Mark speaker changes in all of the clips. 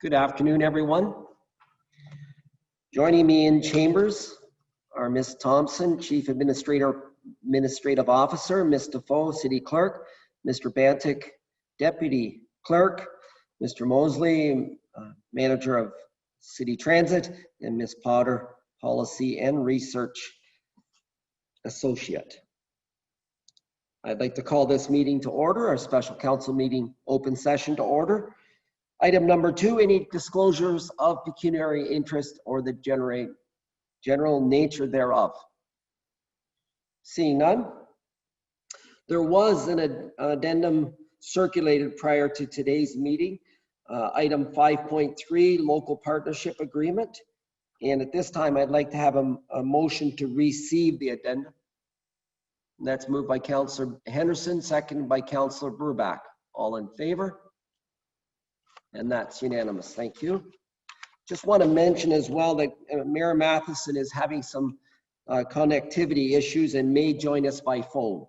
Speaker 1: Good afternoon, everyone. Joining me in chambers are Ms. Thompson, Chief Administrative Officer, Ms. Defoe, City Clerk, Mr. Bantic, Deputy Clerk, Mr. Mosley, Manager of City Transit, and Ms. Potter, Policy and Research Associate. I'd like to call this meeting to order, our special council meeting open session to order. Item number 2, any disclosures of pecuniary interest or the general nature thereof. Seeing none, there was an addendum circulated prior to today's meeting, item 5.3, local partnership agreement. And at this time, I'd like to have a motion to receive the addendum. And that's moved by Councillor Henderson, seconded by Councillor Burbach. All in favor? And that's unanimous. Thank you. Just want to mention as well that Mayor Matheson is having some connectivity issues and may join us by phone.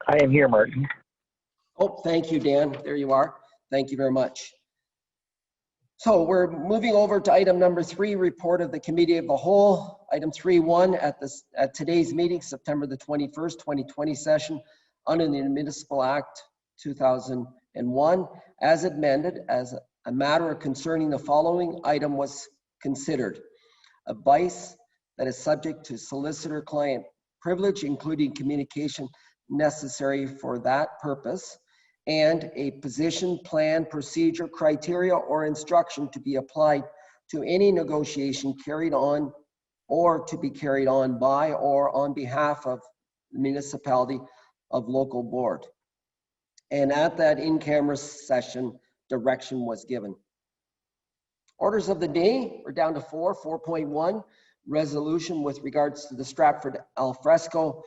Speaker 2: I am here, Martin.
Speaker 1: Oh, thank you, Dan. There you are. Thank you very much. So we're moving over to item number 3, report of the Committee of the Whole. Item 3.1 at today's meeting, September the 21st, 2020 session under the Municipal Act 2001, as amended, as a matter concerning the following item was considered: advice that is subject to solicitor-client privilege, including communication necessary for that purpose, and a position, plan, procedure, criteria, or instruction to be applied to any negotiation carried on or to be carried on by or on behalf of the municipality of local board. And at that in-camera session, direction was given. Orders of the day, we're down to 4.1, resolution with regards to the Stratford alfresco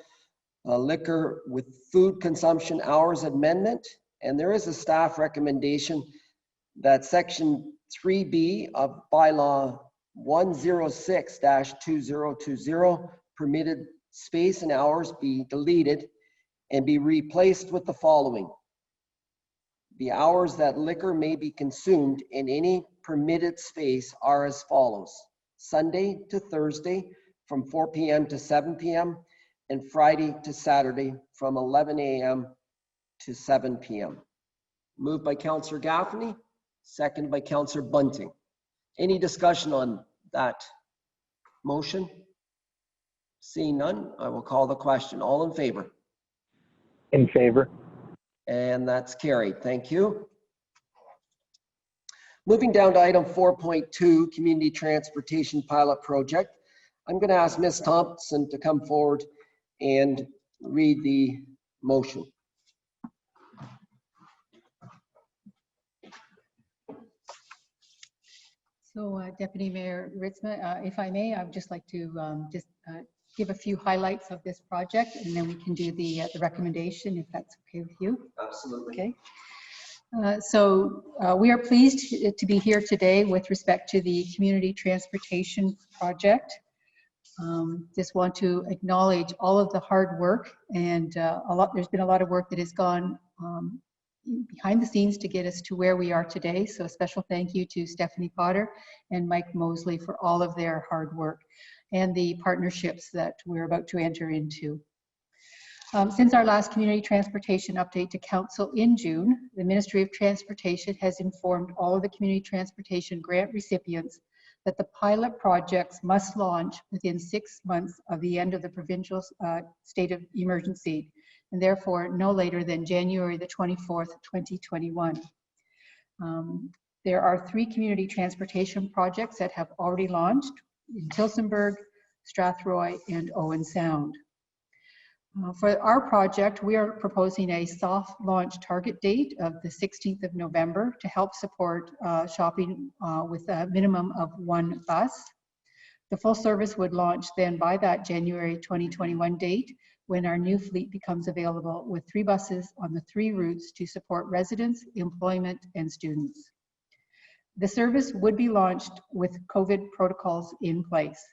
Speaker 1: liquor with food consumption hours amendment. And there is a staff recommendation that section 3B of bylaw 106-2020 permitted space and hours be deleted and be replaced with the following: the hours that liquor may be consumed in any permitted space are as follows: Sunday to Thursday from 4 p.m. to 7 p.m. and Friday to Saturday from 11 a.m. to 7 p.m. Moved by Councillor Gaffney, seconded by Councillor Bunting. Any discussion on that motion? Seeing none, I will call the question. All in favor?
Speaker 2: In favor.
Speaker 1: And that's carried. Thank you. Moving down to item 4.2, community transportation pilot project. I'm going to ask Ms. Thompson to come forward and read the motion.
Speaker 3: So Deputy Mayor Ritzma, if I may, I would just like to give a few highlights of this project, and then we can do the recommendation, if that's okay with you.
Speaker 1: Absolutely.
Speaker 3: Okay. We are pleased to be here today with respect to the community transportation project. Just want to acknowledge all of the hard work, and there's been a lot of work that has gone behind the scenes to get us to where we are today. So a special thank you to Stephanie Potter and Mike Mosley for all of their hard work and the partnerships that we're about to enter into. Since our last community transportation update to Council in June, the Ministry of Transportation has informed all of the community transportation grant recipients that the pilot projects must launch within 6 months of the end of the provincial state of emergency, and therefore no later than January the 24th, 2021. There are 3 community transportation projects that have already launched in Tillsonburg, Strathroy, and Owen Sound. For our project, we are proposing a soft launch target date of the 16th of November to help support shopping with a minimum of 1 bus. The full service would launch then by that January 2021 date, when our new fleet becomes available with 3 buses on the 3 routes to support residents, employment, and students. The service would be launched with COVID protocols in place.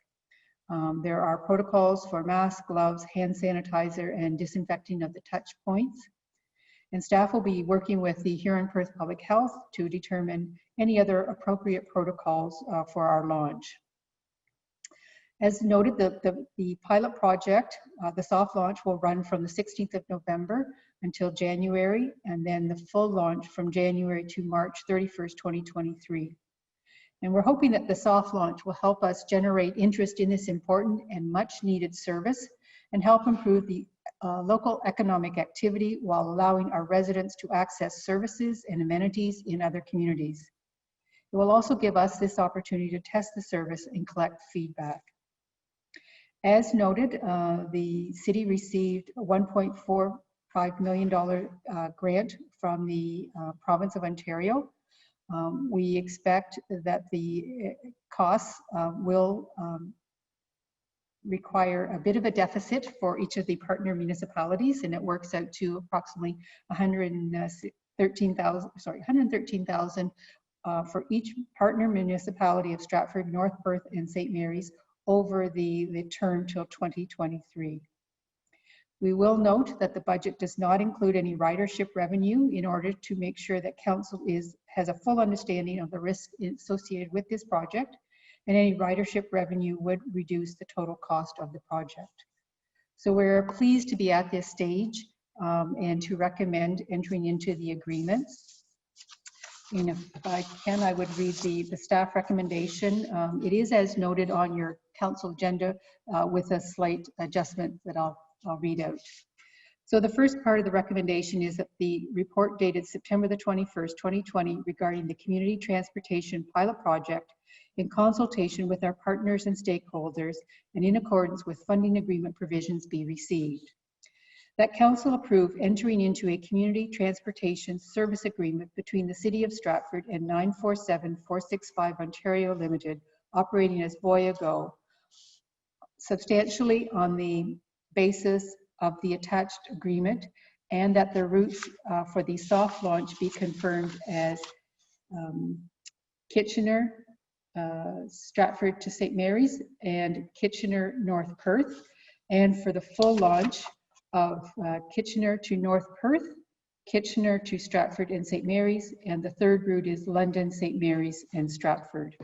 Speaker 3: There are protocols for masks, gloves, hand sanitizer, and disinfecting of the touch points. And staff will be working with the Huron-Perth Public Health to determine any other appropriate protocols for our launch. As noted, the pilot project, the soft launch, will run from the 16th of November until January, and then the full launch from January to March 31st, 2023. And we're hoping that the soft launch will help us generate interest in this important and much needed service and help improve the local economic activity while allowing our residents to access services and amenities in other communities. It will also give us this opportunity to test the service and collect feedback. As noted, the city received a $1.45 million grant from the province of Ontario. We expect that the costs will require a bit of a deficit for each of the partner municipalities, and it works out to approximately $113,000 for each partner municipality of Stratford, North Perth, and St. Mary's over the term till 2023. We will note that the budget does not include any ridership revenue in order to make sure that council has a full understanding of the risk associated with this project, and any ridership revenue would reduce the total cost of the project. So we're pleased to be at this stage and to recommend entering into the agreements. And if I can, I would read the staff recommendation. It is as noted on your council agenda with a slight adjustment that I'll read out. So the first part of the recommendation is that the report dated September the 21st, 2020 regarding the community transportation pilot project in consultation with our partners and stakeholders and in accordance with funding agreement provisions be received. That council approve entering into a community transportation service agreement between the City of Stratford and 947-465 Ontario Limited, operating as Voyago, substantially on the basis of the attached agreement, and that the routes for the soft launch be confirmed as Kitchener, Stratford to St. Mary's, and Kitchener, North Perth, and for the full launch of Kitchener to North Perth, Kitchener to Stratford and St. Mary's, and the third route is London, St. Mary's, and Stratford.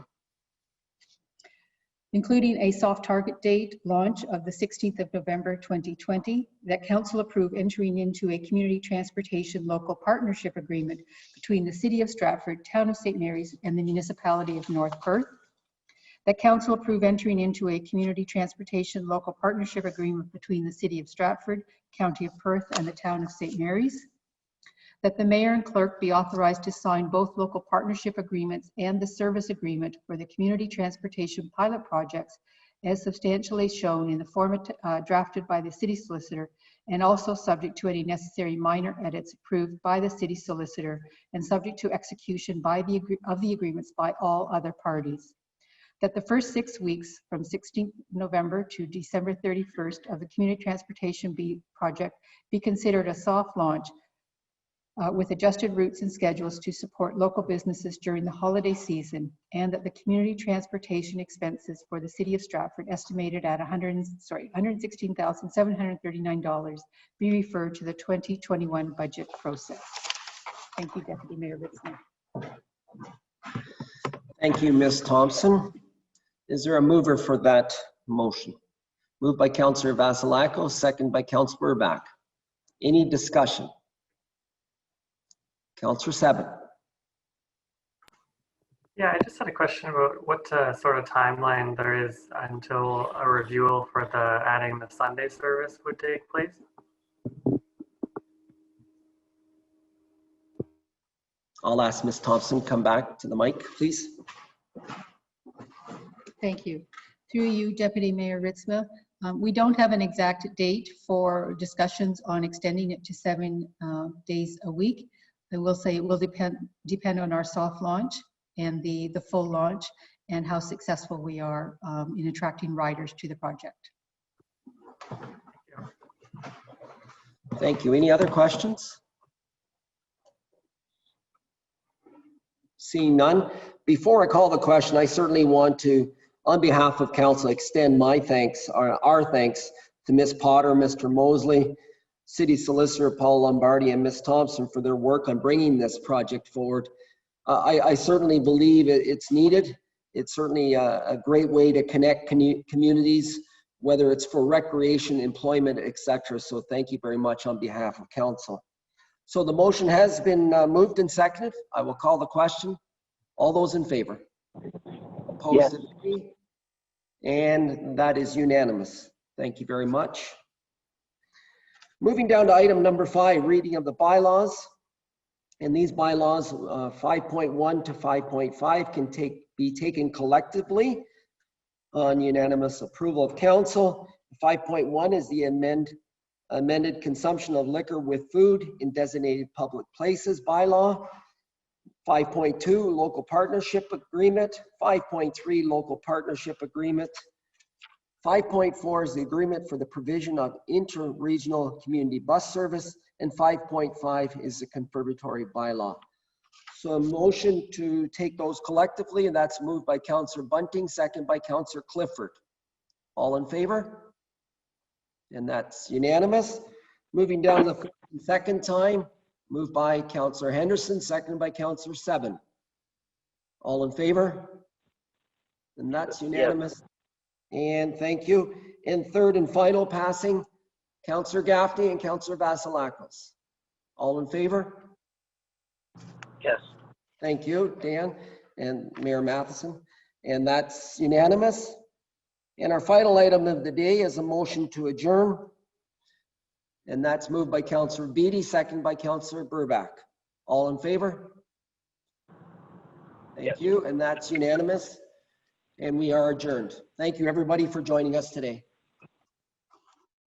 Speaker 3: Including a soft target date launch of the 16th of November 2020, that council approve entering into a community transportation local partnership agreement between the City of Stratford, Town of St. Mary's, and the municipality of North Perth. That council approve entering into a community transportation local partnership agreement between the City of Stratford, County of Perth, and the Town of St. Mary's. That the mayor and clerk be authorized to sign both local partnership agreements and the service agreement for the community transportation pilot projects as substantially shown in the format drafted by the city solicitor, and also subject to any necessary minor edits approved by the city solicitor and subject to execution of the agreements by all other parties. That the first 6 weeks from 16th November to December 31st of the community transportation project be considered a soft launch with adjusted routes and schedules to support local businesses during the holiday season, and that the community transportation expenses for the City of Stratford estimated at $116,739 be referred to the 2021 budget process. Thank you, Deputy Mayor Ritzman.
Speaker 1: Thank you, Ms. Thompson. Is there a mover for that motion? Moved by Councillor Vasilako, second by Councillor Burbach. Any discussion? Councillor Sept.
Speaker 4: Yeah, I just had a question about what sort of timeline there is until a review for the adding the Sunday service would take place.
Speaker 1: I'll ask Ms. Thompson, come back to the mic, please.
Speaker 3: Thank you. Through you, Deputy Mayor Ritzma. We don't have an exact date for discussions on extending it to 7 days a week. I will say it will depend on our soft launch and the full launch and how successful we are in attracting riders to the project.
Speaker 1: Thank you. Any other questions? Seeing none. Before I call the question, I certainly want to, on behalf of council, extend my thanks, our thanks to Ms. Potter, Mr. Mosley, City Solicitor Paul Lombardi and Ms. Thompson for their work on bringing this project forward. I certainly believe it's needed. It's certainly a great way to connect communities, whether it's for recreation, employment, etc. So thank you very much on behalf of council. So the motion has been moved and seconded. I will call the question. All those in favor? Opposed?
Speaker 2: Yes.
Speaker 1: And that is unanimous. Thank you very much. Moving down to item number 5, reading of the bylaws. And these bylaws, 5.1 to 5.5, can be taken collectively on unanimous approval of council. 5.1 is the amended consumption of liquor with food in designated public places bylaw. 5.2, local partnership agreement. 5.3, local partnership agreement. 5.4 is the agreement for the provision of inter-regional community bus service, and 5.5 is the confirmatory bylaw. So a motion to take those collectively, and that's moved by Councillor Bunting, second by Councillor Clifford. All in favor? And that's unanimous. Moving down to the second time, moved by Councillor Henderson, seconded by Councillor Seven. All in favor? And that's unanimous. Yes. And thank you. And third and final passing, Councillor Gaffney and Councillor Vasilakos. All in favor?
Speaker 2: Yes.
Speaker 1: Thank you, Dan and Mayor Matheson. And that's unanimous. And our final item of the day is a motion to adjourn. And that's moved by Councillor Beatty, second by Councillor Burbach. All in favor? Thank you. And that's unanimous. And we are adjourned. Thank you, everybody, for joining us today.